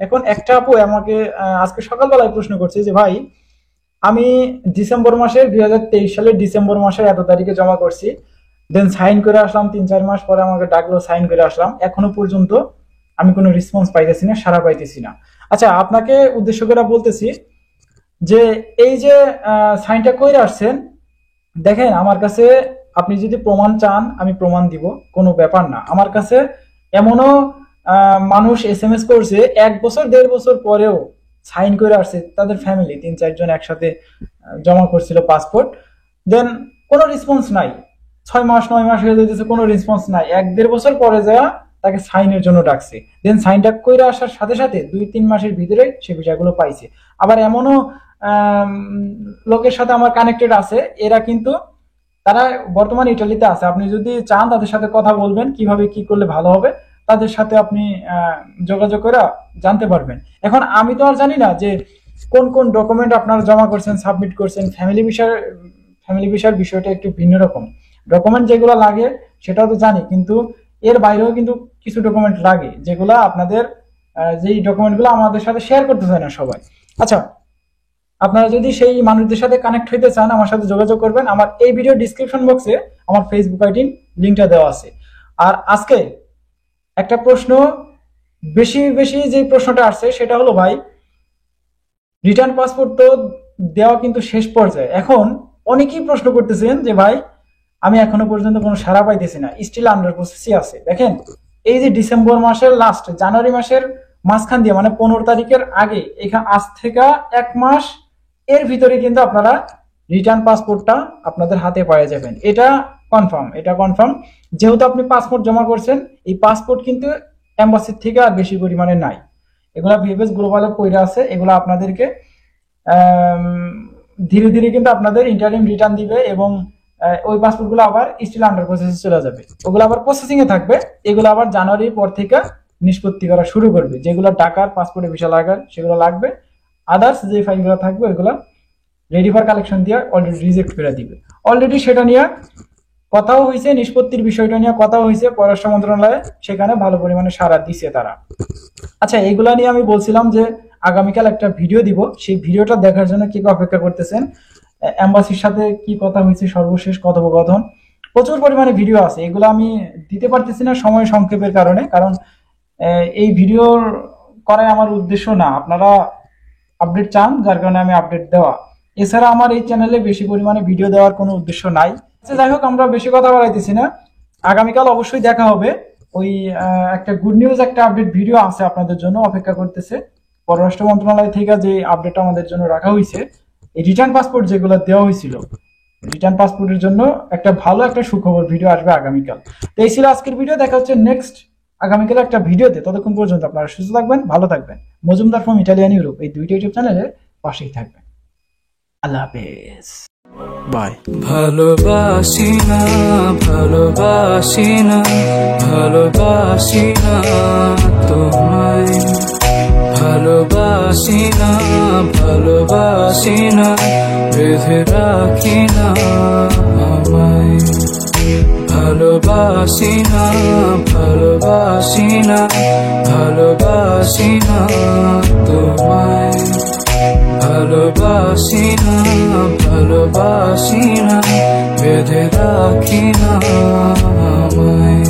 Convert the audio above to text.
এখন একটা আপু আমাকে আজকে সকালবেলায় প্রশ্ন করছে যে ভাই, আমি ডিসেম্বর মাসের 2023 সালের ডিসেম্বর মাসের এত তারিখে জমা করছি, দেন সাইন করে আসলাম, 3-4 মাস পরে আমাকে ডাকলো, সাইন করে আসলাম, এখনো পর্যন্ত আমি কোনো রেসপন্স পাইতেছি না, সাড়া পাইতেছি না। আচ্ছা, আপনাকে উদ্দেশ্য করে বলতেছি যে এই যে সাইনটা কইরা আসছেন, দেখেন আমার কাছে আপনি যদি প্রমাণ চান আমি প্রমাণ দিব, কোনো ব্যাপার না। আমার কাছে এমনও মানুষ SMS করছে 1 বছর 1.5 বছর পরেও সাইন করে আসছে, তাদের ফ্যামিলি 3-4 জন একসাথে জমা করছিল পাসপোর্ট, দেন কোনো রেসপন্স নাই। 6 মাস 9 মাস হয়ে যেতেছে, কোনো রেসপন্স নাই। 1-1.5 বছর পরে যা তাকে সাইনের জন্য ডাকছে, দেন সাইনটা কইরা আসার সাথে সাথে 2-3 মাসের ভিতরে সে বিষয়গুলো পাইছে। আবার এমনও আম, লোকের সাথে আমার কানেক্টেড আছে, এরা কিন্তু তারা বর্তমানে ইটালিতে আছে। আপনি যদি চান তাদের সাথে কথা বলবেন, কিভাবে কি করলে ভালো হবে, তাদের সাথে আপনি যোগাযোগ করে জানতে পারবেন। এখন আমি তো আর জানি না যে কোন কোন ডকুমেন্ট আপনারা জমা করছেন, সাবমিট করছেন। ফ্যামিলি বিষয়ের বিষয়টা একটু ভিন্ন রকম। ডকুমেন্ট যেগুলো লাগে সেটাও তো জানি, কিন্তু এর বাইরেও কিন্তু কিছু ডকুমেন্ট লাগে, যেগুলো আপনাদের যেই ডকুমেন্টগুলো আমাদের সাথে শেয়ার করতে চায় না সবাই। আচ্ছা, আপনারা যদি সেই মানুষদের সাথে কানেক্ট হইতে চান আমার সাথে যোগাযোগ করবেন। আমার এই ভিডিও ডিসক্রিপশন বক্সে আমার ফেসবুক আইডির লিঙ্কটা দেওয়া আছে। আর আজকে একটা প্রশ্ন, বেশি বেশি যে প্রশ্নটা আসছে সেটা হলো ভাই, রিটার্ন পাসপোর্ট তো দেওয়া কিন্তু শেষ পর্যায়ে, এখন অনেকেই প্রশ্ন করতেছেন যে ভাই আমি এখনো পর্যন্ত কোনো সাড়া পাইতেছি না, স্টিল আন্ডার প্রসেসই আছে। দেখেন, এই যে ডিসেম্বর মাসের লাস্ট, জানুয়ারি মাসের মাঝখান দিয়ে, মানে 15 তারিখের আগে, এখানে আজ থেকে 1 মাস এর ভিতরে কিন্তু আপনারা রিটার্ন পাসপোর্টটা আপনাদের হাতে পাওয়া যাবেন। এটা কনফার্ম, এটা কনফার্ম। যেহেতু আপনি পাসপোর্ট জমা করছেন, এই পাসপোর্ট কিন্তু এম্বাসির থেকে আর বেশি পরিমাণে নাই। এগুলা ভিএফএস গ্লোবালে পড়ে আছে, এগুলো আপনাদেরকে ধীরে ধীরে কিন্তু আপনাদের ইন্টারিম রিটার্ন দিবে, এবং ওই পাসপোর্টগুলো আবার স্টিল আন্ডার প্রসেসে চলে যাবে, ওগুলো আবার প্রসেসিং এ থাকবে। এগুলো আবার জানুয়ারির পর থেকে নিষ্পত্তি করা শুরু করবে। যেগুলো টাকার পাসপোর্টে ভিসা লাগার সেগুলো লাগবে, আদার্স যে ফাইলগুলো থাকবে ওইগুলো রেডি ফর কালেকশন দিয়ে অলরেডি রিজেক্ট করে দিবে। অলরেডি সেটা নিয়ে কথাও হয়েছে, নিষ্পত্তির বিষয়টা নিয়ে কথাও হয়েছে পররাষ্ট্র মন্ত্রণালয়ে, সেখানে ভালো পরিমাণে সাড়া দিছে তারা। আচ্ছা, এগুলা নিয়ে আমি বলছিলাম যে আগামীকাল একটা ভিডিও দিব, সেই ভিডিওটা দেখার জন্য কি অপেক্ষা করতেছেন, এম্বাসির সাথে কি কথা হয়েছে, সর্বশেষ কথোপকথন, প্রচুর পরিমাণে ভিডিও আছে। এগুলো আমি দিতে পারতেছি না সময় সংক্ষেপের কারণে, কারণ এই ভিডিওর করাই আমার উদ্দেশ্য না, আপনারা আপডেট চান, যার কারণে আমি আপডেট দেওয়া। এছাড়া আমার এই চ্যানেলে বেশি পরিমাণে ভিডিও দেওয়ার কোনো উদ্দেশ্য নাই। আচ্ছা, যাই হোক, আমরা বেশি কথা বাড়াইতেছি না, আগামীকাল অবশ্যই দেখা হবে। ওই একটা গুড নিউজ, একটা আপডেট ভিডিও আছে আপনাদের জন্য, অপেক্ষা করতেছে। পররাষ্ট্র মন্ত্রণালয় থেকে যে আপডেটটা আমাদের জন্য রাখা হয়েছে, এই রিটার্ন পাসপোর্ট যেগুলো দেওয়া হয়েছিল, রিটার্ন পাসপোর্টের জন্য একটা ভালো একটা সুখবর ভিডিও আসবে আগামীকাল। তো এই ছিল আজকের ভিডিও, দেখা হচ্ছে নেক্সট আগামীকাল একটা ভিডিওতে। ততক্ষণ পর্যন্ত আপনারা সুস্থ থাকবেন, ভালো থাকবেন। মজুমদার ফ্রম ইটালিয়ান ইউরোপ এই দুইটা ইউটিউব চ্যানেলের পাশেই থাকবেন। আল্লাহ হাফেজ, বাই। ভালোবাসি না, ভালোবাসি না, ভালোবাসি না তোমায়, ভালোবাসি না, ভালোবাসি না, বেঁধে রাখি না আমায়। ভালোবাসি না, ভালোবাসি না, ভালোবাসি না তোমায়, ভালোবাসি না, ভালোবাসি না, বেঁধে রাখি না আমায়।